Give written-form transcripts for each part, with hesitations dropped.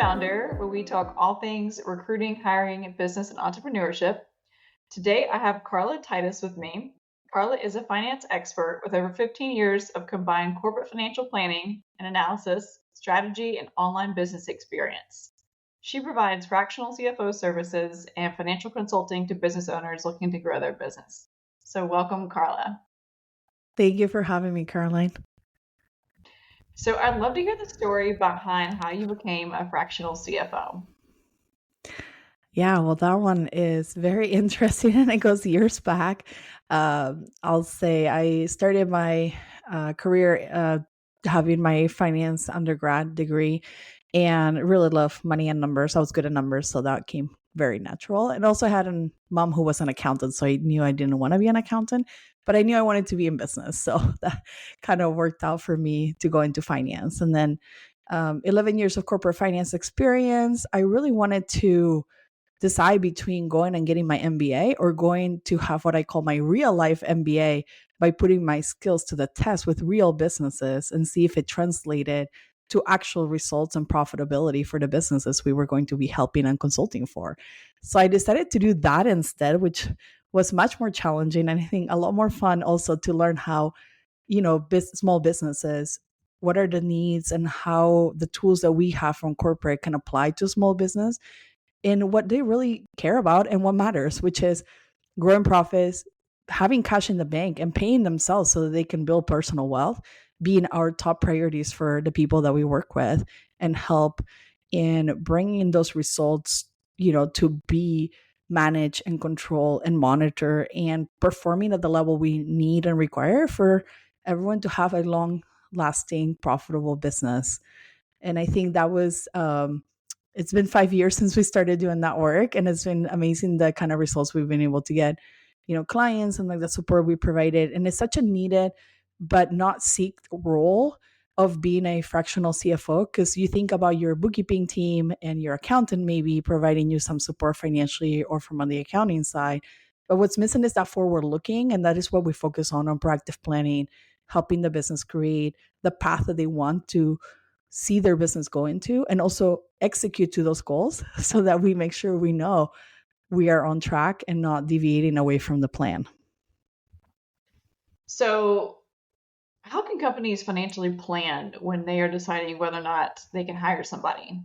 Founder, where we talk all things recruiting, hiring, business, and entrepreneurship. Today, I have Carla and Titus with me. Carla is a finance expert with over 15 years of combined corporate financial planning and analysis, strategy, and online business experience. She provides fractional CFO services and financial consulting to business owners looking to grow their business. So, welcome, Carla. Thank you for having me, Caroline. So, I'd love to hear the story behind how you became a fractional CFO. Yeah, well, that one is very interesting and it goes years back. I'll say I started my career having my finance undergrad degree and really love money and numbers. I was good at numbers, so that came very natural. And also I had a mom who was an accountant, so I knew I didn't want to be an accountant, but I knew I wanted to be in business. So that kind of worked out for me to go into finance. And then 11 years of corporate finance experience, I really wanted to decide between going and getting my MBA or going to have what I call my real life MBA by putting my skills to the test with real businesses and see if it translated to actual results and profitability for the businesses we were going to be helping and consulting for. So I decided to do that instead, which was much more challenging and I think a lot more fun also to learn how, small businesses, what are the needs and how the tools that we have from corporate can apply to small business in what they really care about and what matters, which is growing profits, having cash in the bank, and paying themselves so that they can build personal wealth, being our top priorities for the people that we work with and help in bringing those results, to be managed and control and monitor and performing at the level we need and require for everyone to have a long lasting profitable business. And I think that was it's been 5 years since we started doing that work, and it's been amazing the kind of results we've been able to get, clients and like the support we provided. And it's such a needed but not seeked role of being a fractional CFO, because you think about your bookkeeping team and your accountant maybe providing you some support financially or from on the accounting side. But what's missing is that forward looking, and that is what we focus on proactive planning, helping the business create the path that they want to see their business go into and also execute to those goals so that we make sure we know we are on track and not deviating away from the plan. So, how can companies financially plan when they are deciding whether or not they can hire somebody?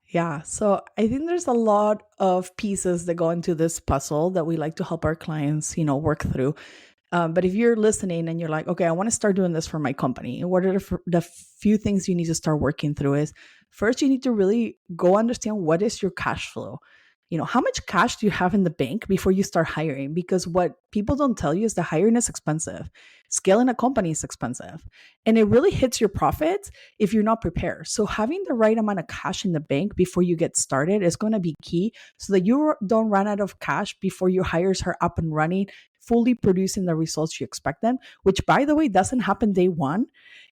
Yeah, so I think there's a lot of pieces that go into this puzzle that we like to help our clients, work through. But if you're listening and you're like, okay, I want to start doing this for my company, what are the few things you need to start working through is first, you need to really go understand what is your cash flow. How much cash do you have in the bank before you start hiring? Because what people don't tell you is that hiring is expensive. Scaling a company is expensive. And it really hits your profits if you're not prepared. So having the right amount of cash in the bank before you get started is going to be key so that you don't run out of cash before your hires are up and running, fully producing the results you expect them, which by the way, doesn't happen day one.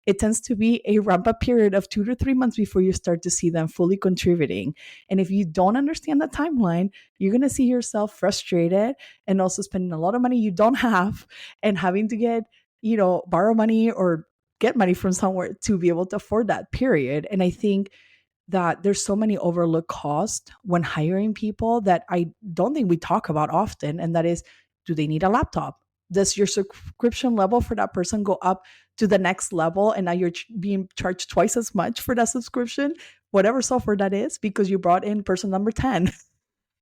It tends to be a ramp up period of 2 to 3 months before you start to see them fully contributing. And if you don't understand the timeline, you're going to see yourself frustrated and also spending a lot of money you don't have and having to get, borrow money or get money from somewhere to be able to afford that period. And I think that there's so many overlooked costs when hiring people that I don't think we talk about often. And that is, do they need a laptop? Does your subscription level for that person go up to the next level and now you're being charged twice as much for that subscription, whatever software that is, because you brought in person number 10?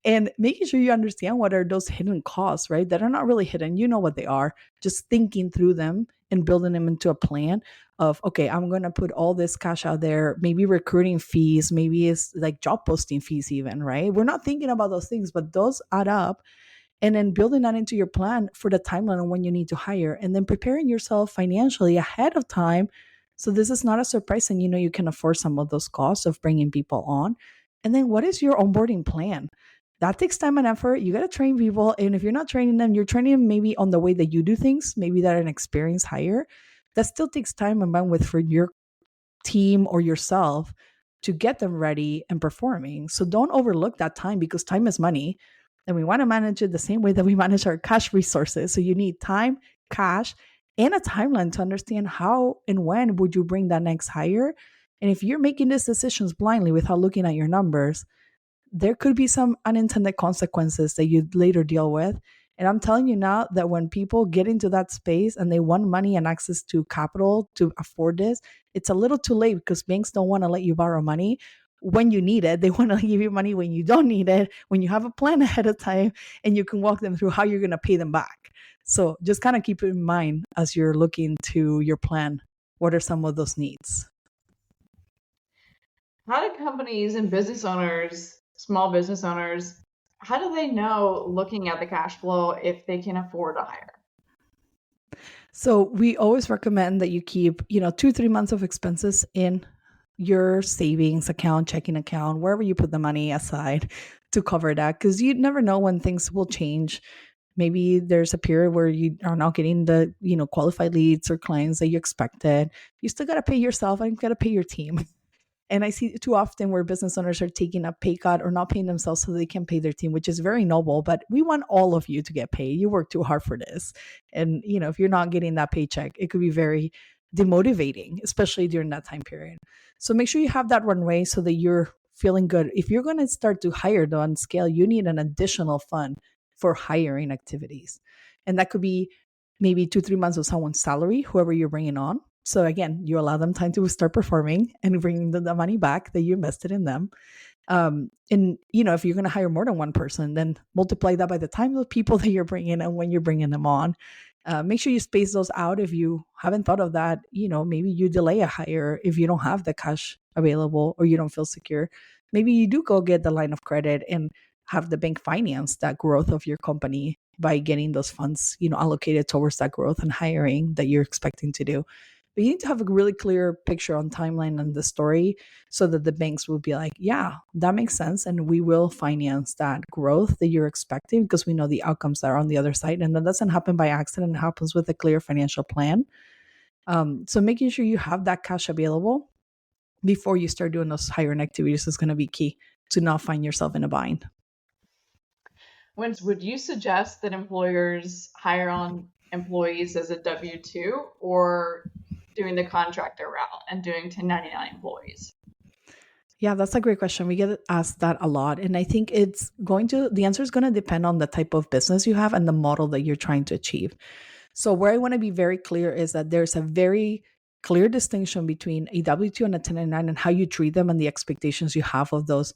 And making sure you understand what are those hidden costs, right? That are not really hidden. You know what they are. Just thinking through them and building them into a plan of, okay, I'm going to put all this cash out there, maybe recruiting fees, maybe it's like job posting fees even, right? We're not thinking about those things, but those add up. And then building that into your plan for the timeline on when you need to hire, and then preparing yourself financially ahead of time. So this is not a surprise, and you can afford some of those costs of bringing people on. And then what is your onboarding plan? That takes time and effort. You got to train people. And if you're not training them, you're training them maybe on the way that you do things, maybe that an experienced hire. That still takes time and bandwidth for your team or yourself to get them ready and performing. So don't overlook that time, because time is money. And we want to manage it the same way that we manage our cash resources. So you need time, cash, and a timeline to understand how and when would you bring that next hire And if you're making these decisions blindly without looking at your numbers, there could be some unintended consequences that you later deal with. And I'm telling you now that when people get into that space and they want money and access to capital to afford this, it's a little too late because banks don't want to let you borrow money when you need it. They want to give you money when you don't need it, when you have a plan ahead of time and you can walk them through how you're going to pay them back. So just kind of keep it in mind as you're looking to your plan. What are some of those needs? How do companies and business owners, small business owners, how do they know looking at the cash flow if they can afford to hire? So we always recommend that you keep, 2, 3 months of expenses in your savings account, checking account, wherever you put the money aside to cover that. Because you never know when things will change. Maybe there's a period where you are not getting the, qualified leads or clients that you expected. You still got to pay yourself and you got to pay your team. And I see too often where business owners are taking a pay cut or not paying themselves so they can pay their team, which is very noble. But we want all of you to get paid. You work too hard for this. And, if you're not getting that paycheck, it could be very demotivating, especially during that time period. So make sure you have that runway so that you're feeling good. If you're going to start to hire on scale, you need an additional fund for hiring activities. And that could be maybe 2, 3 months of someone's salary, whoever you're bringing on. So again, you allow them time to start performing and bringing the money back that you invested in them. And if you're going to hire more than one person, then multiply that by the time of people that you're bringing and when you're bringing them on. Make sure you space those out. If you haven't thought of that, maybe you delay a hire if you don't have the cash available or you don't feel secure. Maybe you do go get the line of credit and have the bank finance that growth of your company by getting those funds, allocated towards that growth and hiring that you're expecting to do. But you need to have a really clear picture on timeline and the story so that the banks will be like, yeah, that makes sense. And we will finance that growth that you're expecting because we know the outcomes that are on the other side. And that doesn't happen by accident. It happens with a clear financial plan. So making sure you have that cash available before you start doing those hiring activities is going to be key to not find yourself in a bind. Would you suggest that employers hire on employees as a W-2 or doing the contractor route and doing 1099 employees? Yeah, that's a great question. We get asked that a lot. And I think the answer is going to depend on the type of business you have and the model that you're trying to achieve. So where I want to be very clear is that there's a very clear distinction between a W-2 and a 1099 and how you treat them and the expectations you have of those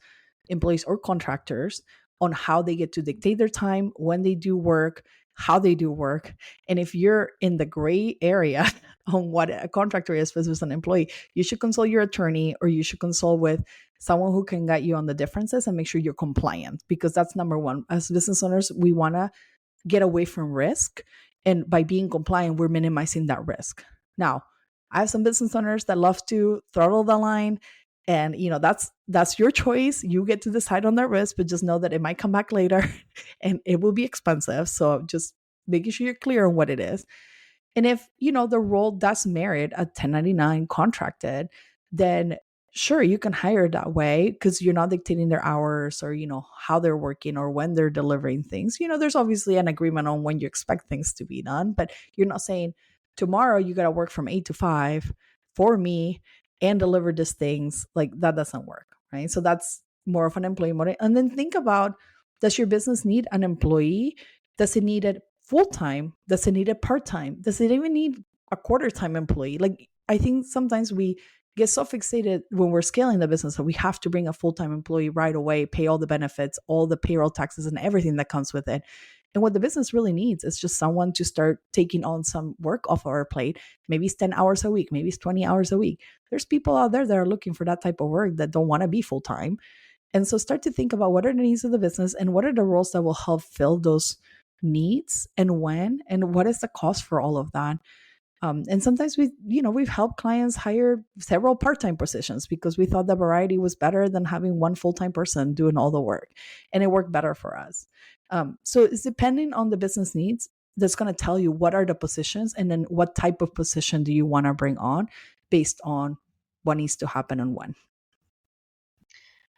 employees or contractors on how they get to dictate their time, when they do work, how they do work. And if you're in the gray area on what a contractor is versus an employee, you should consult your attorney or you should consult with someone who can guide you on the differences and make sure you're compliant, because that's number one. As business owners, we want to get away from risk. And by being compliant, we're minimizing that risk. Now, I have some business owners that love to throttle the line. And that's your choice. You get to decide on that risk, but just know that it might come back later and it will be expensive. So just making sure you're clear on what it is. And if the role does merit a 1099 contracted, then sure, you can hire that way because you're not dictating their hours or how they're working or when they're delivering things. There's obviously an agreement on when you expect things to be done, but you're not saying tomorrow you got to work from 8 to 5 for me and deliver these things. Like, that doesn't work, right? So that's more of an employee model. And then think about, does your business need an employee? Does it need it full-time? Does it need it part-time? Does it even need a quarter-time employee? Like, I think sometimes we get so fixated when we're scaling the business that we have to bring a full-time employee right away, pay all the benefits, all the payroll taxes and everything that comes with it. And what the business really needs is just someone to start taking on some work off our plate. Maybe it's 10 hours a week, maybe it's 20 hours a week. There's people out there that are looking for that type of work that don't want to be full-time. And so start to think about what are the needs of the business and what are the roles that will help fill those needs and when, and what is the cost for all of that. And sometimes we've helped clients hire several part-time positions because we thought the variety was better than having one full-time person doing all the work, and it worked better for us. So it's depending on the business needs that's going to tell you what are the positions and then what type of position do you want to bring on based on what needs to happen and when.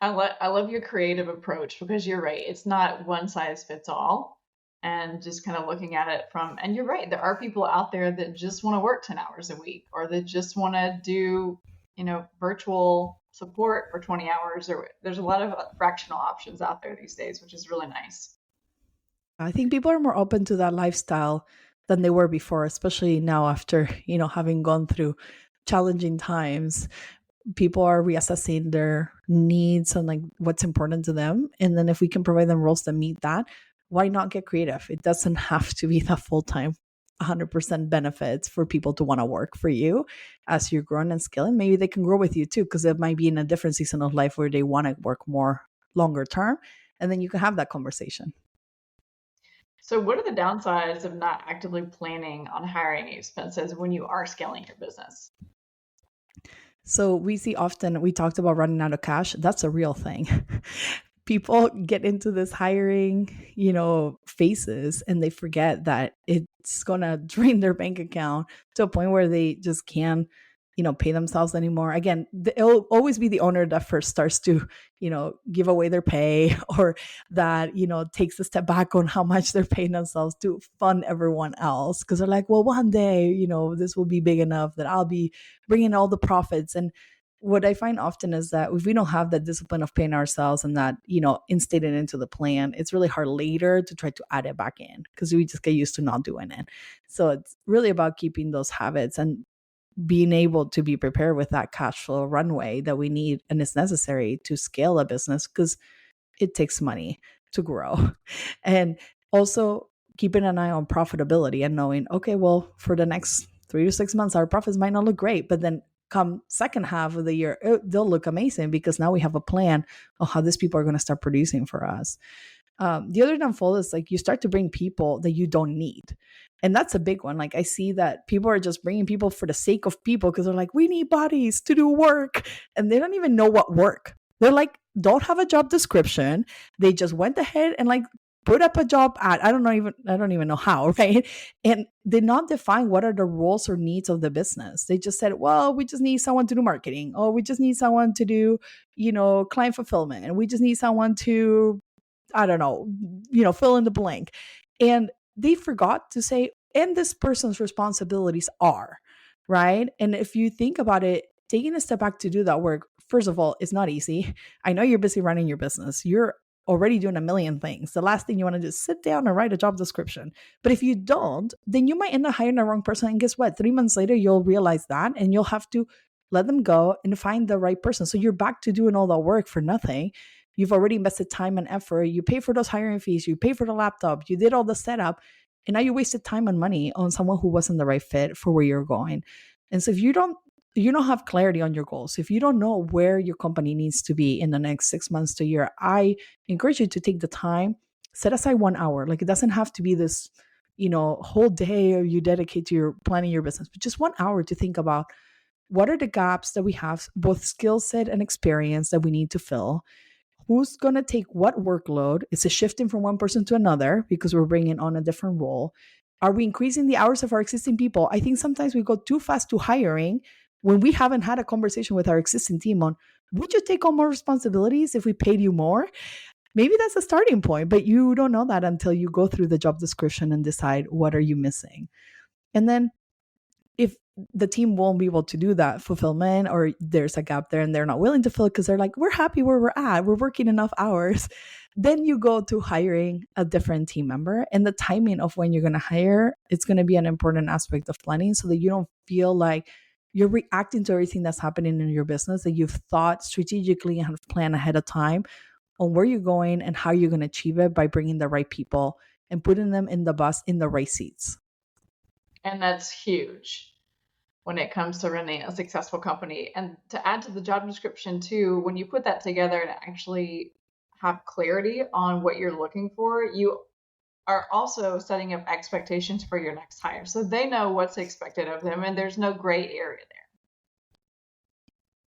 I love your creative approach because you're right. It's not one size fits all. And just kind of looking at it and you're right, there are people out there that just want to work 10 hours a week or that just want to do virtual support for 20 hours, or there's a lot of fractional options out there these days, which is really nice. I think people are more open to that lifestyle than they were before, especially now after, having gone through challenging times. People are reassessing their needs and like what's important to them. And then if we can provide them roles that meet that, why not get creative? It doesn't have to be the full-time 100% benefits for people to want to work for you as you're growing and scaling. Maybe they can grow with you too, because it might be in a different season of life where they want to work more longer term. And then you can have that conversation. So, what are the downsides of not actively planning on hiring expenses when you are scaling your business? So we see often, we talked about running out of cash. That's a real thing. People get into this hiring, phases, and they forget that it's going to drain their bank account to a point where they just can't, pay themselves anymore. Again, it'll always be the owner that first starts to, give away their pay, or that, takes a step back on how much they're paying themselves to fund everyone else. Because they're like, well, one day, this will be big enough that I'll be bringing all the profits. And what I find often is that if we don't have that discipline of paying ourselves and that, instated into the plan, it's really hard later to try to add it back in because we just get used to not doing it. So it's really about keeping those habits and being able to be prepared with that cash flow runway that we need and is necessary to scale a business, because it takes money to grow. And also keeping an eye on profitability and knowing, okay, well, for the next 3 to 6 months, our profits might not look great, but then come second half of the year, they'll look amazing because now we have a plan of how these people are going to start producing for us. The other downfall is like you start to bring people that you don't need. And that's a big one. Like I see that people are just bringing people for the sake of people because they're like, we need bodies to do work. And they don't even know what work. They're like, don't have a job description. They just went ahead and like put up a job ad. I don't even know how, right? And did not define what are the roles or needs of the business. They just said, well, we just need someone to do marketing, or we just need someone to do, client fulfillment. And we just need someone to, I don't know, fill in the blank. And they forgot to say, and this person's responsibilities are, right? And if you think about it, taking a step back to do that work, first of all, it's not easy. I know you're busy running your business. You're already doing a million things. The last thing you want to do is sit down and write a job description. But if you don't, then you might end up hiring the wrong person. And guess what? 3 months later, you'll realize that and you'll have to let them go and find the right person. So you're back to doing all that work for nothing. You've already invested time and effort. You pay for those hiring fees. You pay for the laptop. You did all the setup. And now you wasted time and money on someone who wasn't the right fit for where you're going. And so if you don't have clarity on your goals, if you don't know where your company needs to be in the next 6 months to a year, I encourage you to take the time, set aside 1 hour. Like it doesn't have to be this, whole day or you dedicate to your planning your business, but just 1 hour to think about what are the gaps that we have, both skill set and experience that we need to fill. Who's going to take what workload? Is it shifting from one person to another because we're bringing on a different role? Are we increasing the hours of our existing people? I think sometimes we go too fast to hiring when we haven't had a conversation with our existing team on, would you take on more responsibilities if we paid you more? Maybe that's a starting point, but you don't know that until you go through the job description and decide what are you missing. And then if the team won't be able to do that fulfillment, or there's a gap there and they're not willing to fill it because they're like, we're happy where we're at, we're working enough hours, then you go to hiring a different team member. And the timing of when you're going to hire, it's going to be an important aspect of planning so that you don't feel like you're reacting to everything that's happening in your business, that you've thought strategically and have planned ahead of time on where you're going and how you're going to achieve it by bringing the right people and putting them in the bus in the right seats. And that's huge when it comes to running a successful company. And to add to the job description too, when you put that together and actually have clarity on what you're looking for, you are also setting up expectations for your next hire. So they know what's expected of them and there's no gray area there.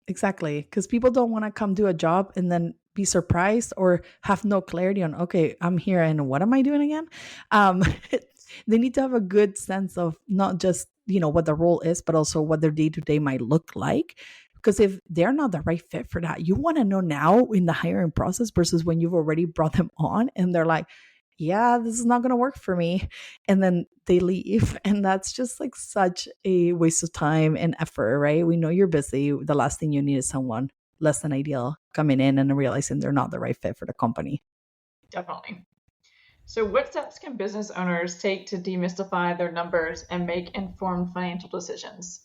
Exactly. Because people don't want to come do a job and then be surprised or have no clarity on, okay, I'm here and what am I doing again? They need to have a good sense of not just, what the role is, but also what their day-to-day might look like. Because if they're not the right fit for that, you want to know now in the hiring process versus when you've already brought them on and they're like, yeah, this is not going to work for me. And then they leave. And that's just like such a waste of time and effort, right? We know you're busy. The last thing you need is someone less than ideal coming in and realizing they're not the right fit for the company. Definitely. So, what steps can business owners take to demystify their numbers and make informed financial decisions?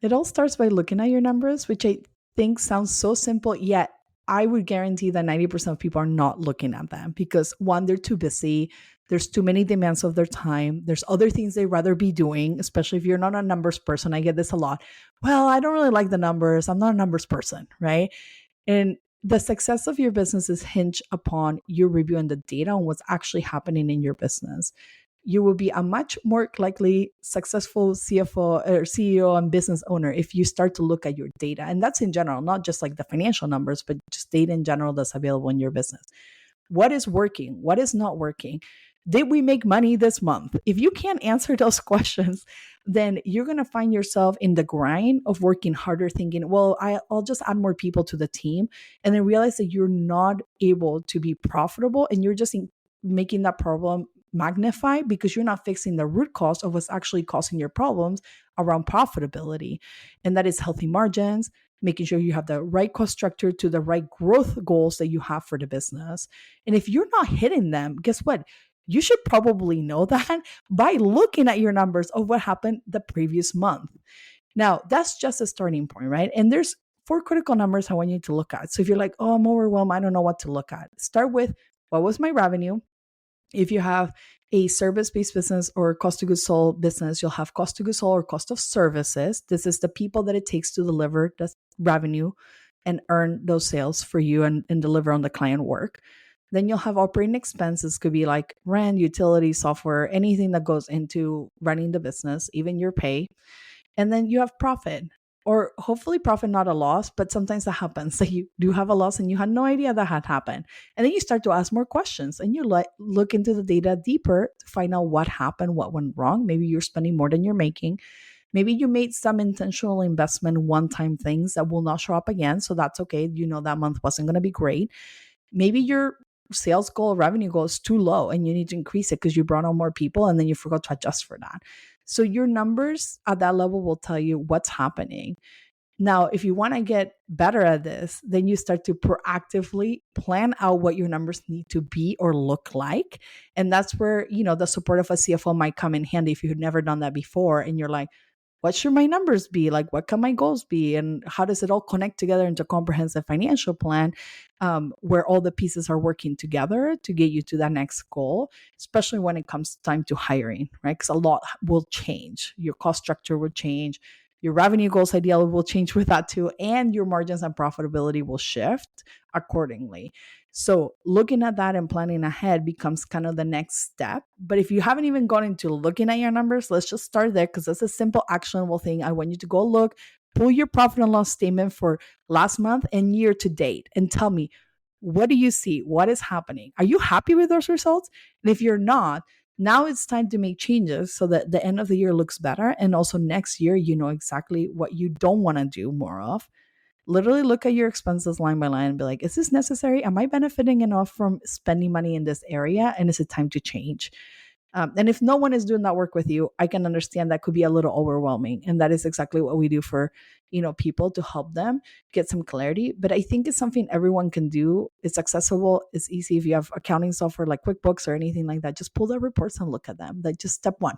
It all starts by looking at your numbers, which I think sounds so simple, yet I would guarantee that 90% of people are not looking at them because one, they're too busy. There's too many demands of their time. There's other things they'd rather be doing, especially if you're not a numbers person. I get this a lot. Well, I don't really like the numbers. I'm not a numbers person, right? And the success of your business is hinged upon you reviewing the data on what's actually happening in your business. You will be a much more likely successful CFO or CEO and business owner if you start to look at your data. And that's in general, not just like the financial numbers, but just data in general that's available in your business. What is working? What is not working? Did we make money this month? If you can't answer those questions, then you're going to find yourself in the grind of working harder, thinking, well, I'll just add more people to the team. And then realize that you're not able to be profitable and you're just making that problem magnify because you're not fixing the root cause of what's actually causing your problems around profitability. And that is healthy margins, making sure you have the right cost structure to the right growth goals that you have for the business. And if you're not hitting them, guess what? You should probably know that by looking at your numbers of what happened the previous month. Now, that's just a starting point, right? And there's four critical numbers I want you to look at. So if you're like, oh, I'm overwhelmed, I don't know what to look at, start with what was my revenue? If you have a service-based business or cost of goods sold business, you'll have cost of goods sold or cost of services. This is the people that it takes to deliver the revenue and earn those sales for you and deliver on the client work. Then you'll have operating expenses, could be like rent, utility, software, anything that goes into running the business, even your pay. And then you have profit, or hopefully profit, not a loss, but sometimes that happens. So you do have a loss and you had no idea that had happened. And then you start to ask more questions and you look into the data deeper to find out what happened, what went wrong. Maybe you're spending more than you're making. Maybe you made some intentional investment, one-time things that will not show up again. So that's okay. You know that month wasn't going to be great. Maybe your sales goal, revenue goal is too low and you need to increase it because you brought on more people and then you forgot to adjust for that. So your numbers at that level will tell you what's happening. Now, if you want to get better at this, then you start to proactively plan out what your numbers need to be or look like. And that's where, the support of a CFO might come in handy if you've never done that before. And you're like, what should my numbers be? Like, what can my goals be? And how does it all connect together into a comprehensive financial plan where all the pieces are working together to get you to that next goal, especially when it comes time to hiring, right? Because a lot will change. Your cost structure will change. Your revenue goals ideally will change with that too. And your margins and profitability will shift accordingly. So looking at that and planning ahead becomes kind of the next step. But if you haven't even gone into looking at your numbers, let's just start there because that's a simple actionable thing. I want you to go look, pull your profit and loss statement for last month and year to date and tell me, what do you see? What is happening? Are you happy with those results? And if you're not, now it's time to make changes so that the end of the year looks better. And also next year, you know exactly what you don't want to do more of. Literally look at your expenses line by line and be like, is this necessary? Am I benefiting enough from spending money in this area? And is it time to change? And if no one is doing that work with you, I can understand that could be a little overwhelming. And that is exactly what we do for, people to help them get some clarity. But I think it's something everyone can do. It's accessible. It's easy. If you have accounting software like QuickBooks or anything like that, just pull the reports and look at them. That's just step one.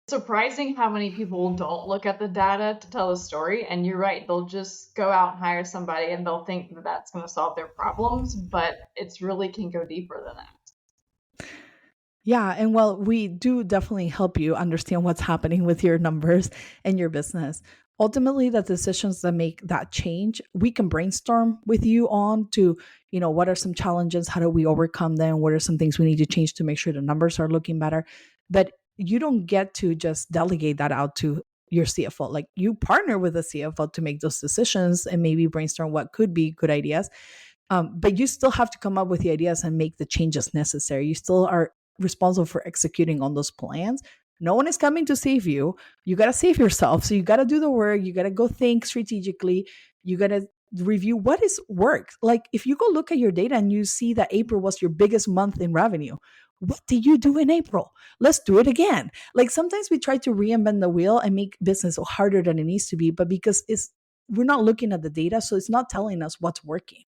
Surprising how many people don't look at the data to tell a story. And you're right, they'll just go out and hire somebody and they'll think that that's going to solve their problems, but it's really can go deeper than that. Yeah. And well, we do definitely help you understand what's happening with your numbers and your business. Ultimately, the decisions that make that change, we can brainstorm with you on to, what are some challenges? How do we overcome them? What are some things we need to change to make sure the numbers are looking better? But you don't get to just delegate that out to your CFO. Like you partner with a CFO to make those decisions and maybe brainstorm what could be good ideas. But you still have to come up with the ideas and make the changes necessary. You still are responsible for executing on those plans. No one is coming to save you. You got to save yourself. So you got to do the work. You got to go think strategically. You got to review what is work. Like if you go look at your data and you see that April was your biggest month in revenue, what did you do in April? Let's do it again. Like sometimes we try to reinvent the wheel and make business harder than it needs to be, but because we're not looking at the data, so it's not telling us what's working.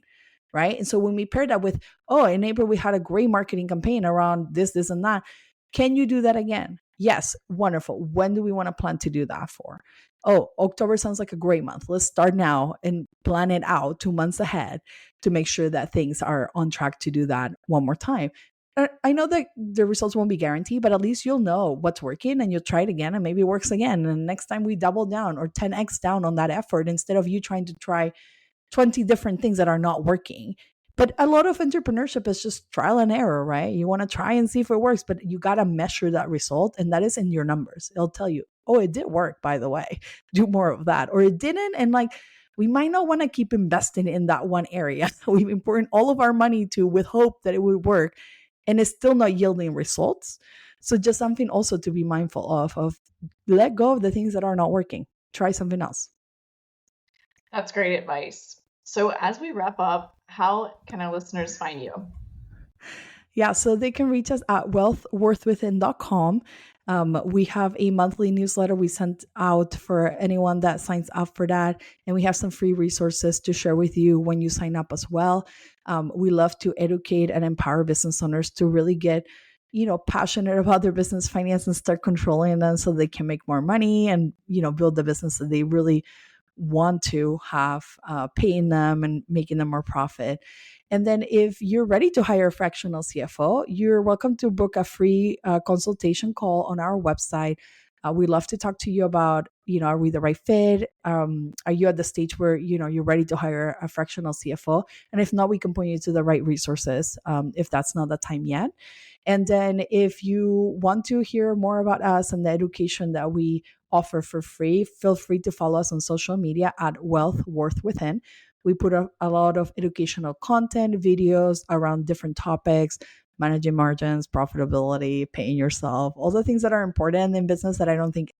Right. And so when we pair that with, oh, in April, we had a great marketing campaign around this, and that. Can you do that again? Yes. Wonderful. When do we want to plan to do that for? Oh, October sounds like a great month. Let's start now and plan it out 2 months ahead to make sure that things are on track to do that one more time. I know that the results won't be guaranteed, but at least you'll know what's working and you'll try it again and maybe it works again. And next time we double down or 10x down on that effort instead of you trying to try 20 different things that are not working. But a lot of entrepreneurship is just trial and error, right? You want to try and see if it works, but you got to measure that result. And that is in your numbers. It'll tell you, oh, it did work, by the way. Do more of that. Or it didn't. And like, we might not want to keep investing in that one area. We've been pouring all of our money to with hope that it would work and it's still not yielding results. So just something also to be mindful of let go of the things that are not working. Try something else. That's great advice. So as we wrap up, how can our listeners find you? Yeah, so they can reach us at wealthworthwithin.com. We have a monthly newsletter we sent out for anyone that signs up for that. And we have some free resources to share with you when you sign up as well. We love to educate and empower business owners to really get, passionate about their business finance and start controlling them so they can make more money and, build the business that they really want to have paying them and making them more profit. And then if you're ready to hire a fractional CFO, you're welcome to book a free consultation call on our website. We'd love to talk to you about, are we the right fit? Are you at the stage where, you're ready to hire a fractional CFO? And if not, we can point you to the right resources if that's not the time yet. And then if you want to hear more about us and the education that we offer for free, feel free to follow us on social media at Wealth Worth Within. We put a lot of educational content, videos around different topics, managing margins, profitability, paying yourself, all the things that are important in business that I don't think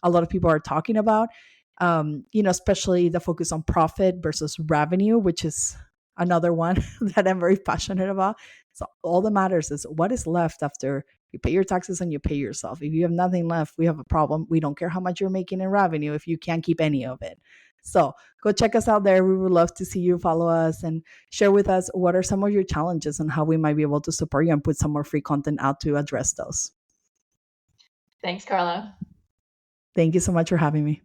a lot of people are talking about. Especially the focus on profit versus revenue, which is another one that I'm very passionate about. So all that matters is what is left after you pay your taxes and you pay yourself. If you have nothing left, we have a problem. We don't care how much you're making in revenue if you can't keep any of it. So go check us out there. We would love to see you, follow us, and share with us what are some of your challenges and how we might be able to support you and put some more free content out to address those. Thanks, Carla. Thank you so much for having me.